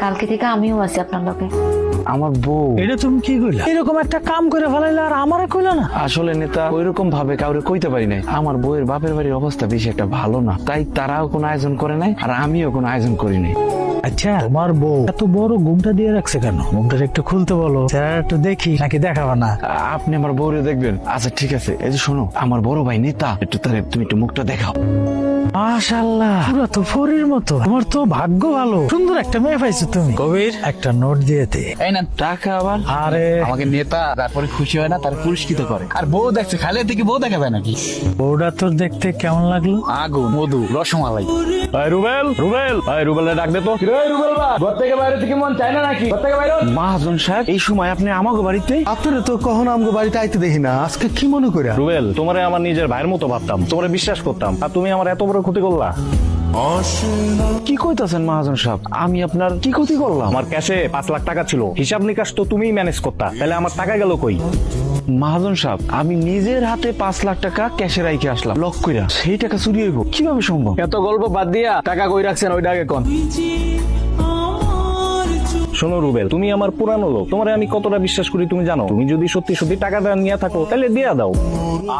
কালকে থেকে আমিও আছি আপনার লগে। আমার বউ এটা তুমি কি কইলা? এরকম একটা কাম করে ফেলাইলা আর আমারে কইলা না? আসলে নেতা ওইরকম ভাবে কাউরে কইতে পারি নাই। আমার বউয়ের বাপের বাড়ির অবস্থা বেশি একটা ভালো না, তাই তারাও কোনো আয়োজন করে নাই আর আমিও কোনো আয়োজন করি নাই। আচ্ছা, তোমার বউ এত বড় ঘুমটা দিয়ে রাখছে কেন? ঘুমটা একটু খুলতে বলো, চেহারা একটু দেখি, নাকি দেখাবা না? আপনি আমার বউরে দেখবেন? আচ্ছা ঠিক আছে, এই যে শোনো, আমার বড় ভাই নেতা, একটু তারে তুমি একটু মুখটা দেখাও। মাশাআল্লাহ, পুরো তো পরীর মতো। তোমার তো ভাগ্য ভালো, সুন্দর একটা মেয়ে পাইছো তুমি। কবির, একটা নোট দিয়ে দে। এই না টাকা আবার? আরে আমাকে নেতা তারপরে খুশি হয় না, তার পুরস্কৃত করে। আর বউ দেখছে, খালি থেকে বউ দেখা যায় নাকি? বউটা তোর দেখতে কেমন লাগলো? আগুন, মধু, রসমালাই। রুবেল ডাক দে তো। ঘর থেকে বাইরে থেকে মন চায় না নাকি? ঘর থেকে বাইরে। মহাজন সাহেব, এই সময় আপনি আমাকে বাড়িতে? আপনারা তো কখনো আমগো বাড়িতে আইতে দেখি না, আজকে কি মনে করে? রুবেল, তোমারে আমার নিজের ভাইয়ের মতো ভাবতাম, তোমারে বিশ্বাস করতাম, আর তুমি আমার এত বড় ক্ষতি করলা। কি কইতাছেন মহাজন সাহেব? আমি আপনার কি ক্ষতি করলাম? আমার ক্যাশে 5 লাখ টাকা ছিল, হিসাব নিকাশ তো তুমিই ম্যানেজ করতা, তাহলে আমার টাকা গেল কই? মহাজন সাহেব, আমি নিজের হাতে 5 লাখ টাকা ক্যাশে রাইখে আসলাম লক কইরা, সেই টাকা চুরি হইব কিভাবে সম্ভব? এত গল্প বাদ দিয়া টাকা কই রাখছেন ওইটা আগে কোন। শোনো রুবেল, তুমি আমার পুরানো লোক, তোমারে আমি কতটা বিশ্বাস করি তুমি জানো। তুমি যদি সত্যি সত্যি টাকাটা নিয়ে থাকো তাহলে দিয়া দাও।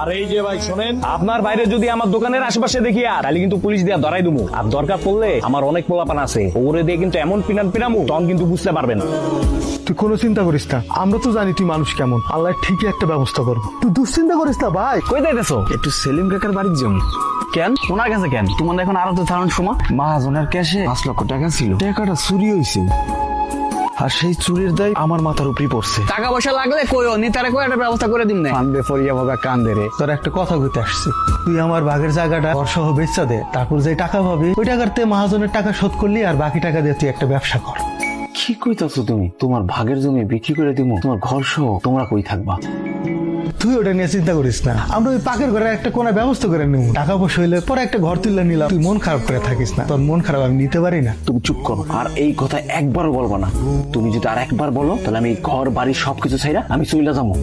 আর এই যে ভাই শোনেন, আপনার বাইরে যদি আমার দোকানের আশেপাশে দেখি আর তাহলে কিন্তু পুলিশ দিয়া ধরাই দেবো। আর দরকার পড়লে আমার অনেক পোলাপান আছে, ওরে দিয়ে কিন্তু এমন পিনামু তখন কিন্তু বুঝতে পারবেন। তুই কোনো চিন্তা করিস না, আমরা তো জানি তুই মানুষ কেমন, আল্লাহ ঠিকই একটা ব্যবস্থা করবো। তুই দুশ্চিন্তা করিস না ভাই। কই যাইতেছো? একটু সেলিম কাকার বাড়ির জন্য। কেন ওনার কাছে কেন? তোমার এখন আরো তো ধারণ সময়। মহাজনের ক্যাশে 5 লক্ষ টাকা ছিল, টাকাটা চুরি হয়েছে আর সেই চুরির দায় আমার মাথার উপরই পড়ছে। টাকা পয়সা লাগলে কইও, নেতারে কই একটা ব্যবস্থা করে দিন না। কান্দে ফরিয়া বাবা কান্দে রে, তোর একটা কথা কইতে আসছে। তুই আমার ভাগের জায়গাটা ঘর সহ বেচা দে, তারপর যে টাকা পাবি ওই টাকাতে মহাজনের টাকা শোধ করলি, আর বাকি টাকা দিয়ে তুই একটা ব্যবসা কর। কি কইতাছো তুমি? তোমার ভাগের জমি বিক্রি করে দিমু, তোমার ঘর সহ তোমরা কই থাকবা? তুই ওটা নিয়ে চিন্তা করিস না, আমরা ওই পাকের ঘরে একটা কোনা ব্যবস্থা করে নিব। টাকা পয়সা হইলে পরে একটা ঘর তুলে নিলাম। তুই মন খারাপ করে থাকিস না, তোর মন খারাপ আমি নিতে পারি না। তুমি চুপ করো, আর এই কথা একবারও বলবা না। তুমি যদি আর একবার বলো তাহলে আমি ঘর বাড়ি সবকিছু ছাইরা আমি চইলা যাবো।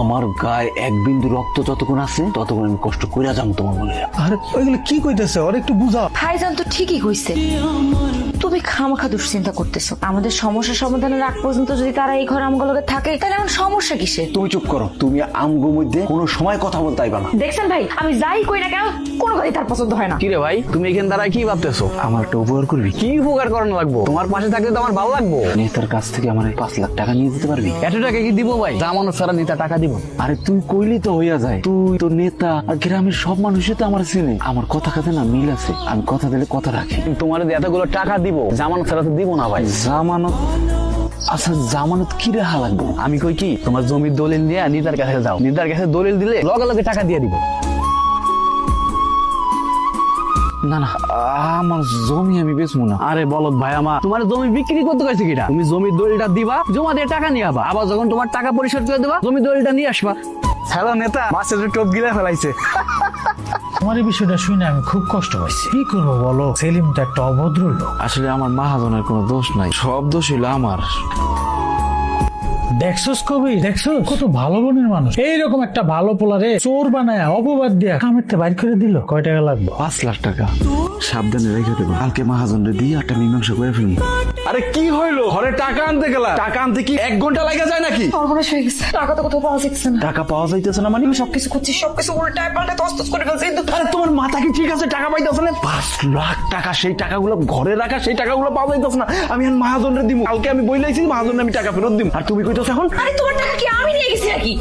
আমার গায়ে এক বিন্দু রক্ত যতক্ষণ আছে ততক্ষণ আমি কষ্ট কইরা যাবো তোমার বলে। আরে ওইগুলো কি কইতেছে, ওর একটু বুঝা। ভাইজান তো ঠিকই কইছে, তুমি খামাখা দুশ্চিন্তা করতেছো। আমাদের সমস্যা সমাধানের আগ পর্যন্ত যদি তারা এই ঘরে আমগুলোকে থাকে তাহলে এমন সমস্যা কিসে? তুমি চুপ করো, তুমি আমগো মধ্যে কোনো সময় কথা বলতে আইবা না। দেখছেন ভাই, আমি যাই কই না কেন কোনো কথাই তার পছন্দ হয় না। কি রে ভাই, তুমি এখানে দাঁড়ায় কি ভাবতেছো? আমার একটা উপকার করবি? কি উপকার করানো লাগবো? তোমার পাশে থাকলে তো আমার ভালো লাগবো। নেতার কাছ থেকে আমার 5 লাখ টাকা নিয়ে দিতে পারবি? এত টাকা কি দিব ভাই? জামানত ছাড়া নেতা টাকা দিব? আরে তুই কইলি তো হইয়া যায়। তুই তো নেতা, আর গ্রামের সব মানুষই তো আমার চেনে। আমার কথা কাছে না মিল আছে, আমি কথা দিলে কথা রাখি। তোমার এতগুলো টাকা দিব, জামানত ছাড়া তো দিব না ভাই। জামানত? আচ্ছা জামানত কি রেহা লাগবে? আমি কই কি, তোমার জমির দলিল নিয়ে নিদার কাছে যাও, নিদার কাছে দলিল দিলে লগে লগে টাকা দিয়ে দিব। না না, আমার জমি আমি বেচবো না। আরে বলদ ভাই আমার, তোমার জমি বিক্রি করতে কইছে কিটা? তুমি জমির দলিলটা দিবা, জমা দিয়ে টাকা নিয়ে আবা, আবার যখন তোমার টাকা পরিশোধ করে দেবা জমির দলিলটা নিয়ে আসবা। হ্যালো নেতা, মাছের টোপ গিলা ফেলাইছে। তোমার এই বিষয়টা শুনে আমি খুব কষ্ট পাইছি। কি করবো বলো, সেলিম তো একটা অভদ্র লোক। আসলে আমার মহাজনের কোনো দোষ নাই, সব দোষ হইলো আমার। দেখছোস কবি, দেখছো কত ভালো মনের মানুষ। এইরকম একটা ভালো পোলারে চোর বানায় অপবাদ দিয়া কামেরতে বাইর করে দিল। কয় টাকা লাগবে? 5 লাখ টাকা সাবধানে রেখে দেবো, কালকে মহাজনরে দিয়ে একটা মীমাংসা করে ফেলবো। আরে কি হইলো? ঘরে টাকা আনতে গেলা, টাকা আনতে কি 1 ঘন্টা লাগা যায় নাকি? সর্বনাশ হয়ে গেছে, টাকা তো কোথাও পাওয়া যাচ্ছে না। টাকা পাওয়া যাইতেছে না মানে? আমি সবকিছু করছি, সবকিছু উল্টায় পাল্টায় তছতছ করে ফেলছি। আরে তোমার মাথা কি ঠিক আছে? টাকা পাইতেছ না? 5 লাখ টাকা, সেই টাকাগুলো ঘরে রাখা, সেই টাকাগুলো পাওয়া যাইতেছে না। আমি এখন মহাজনরে দিব, কালকে আমি বইলাইছি মহাজনরে আমি টাকা ফেরত দিব, আর তুমি কইতেছ এখন? আরে তোমার টাকা কি আমি নিয়ে গেছি নাকি?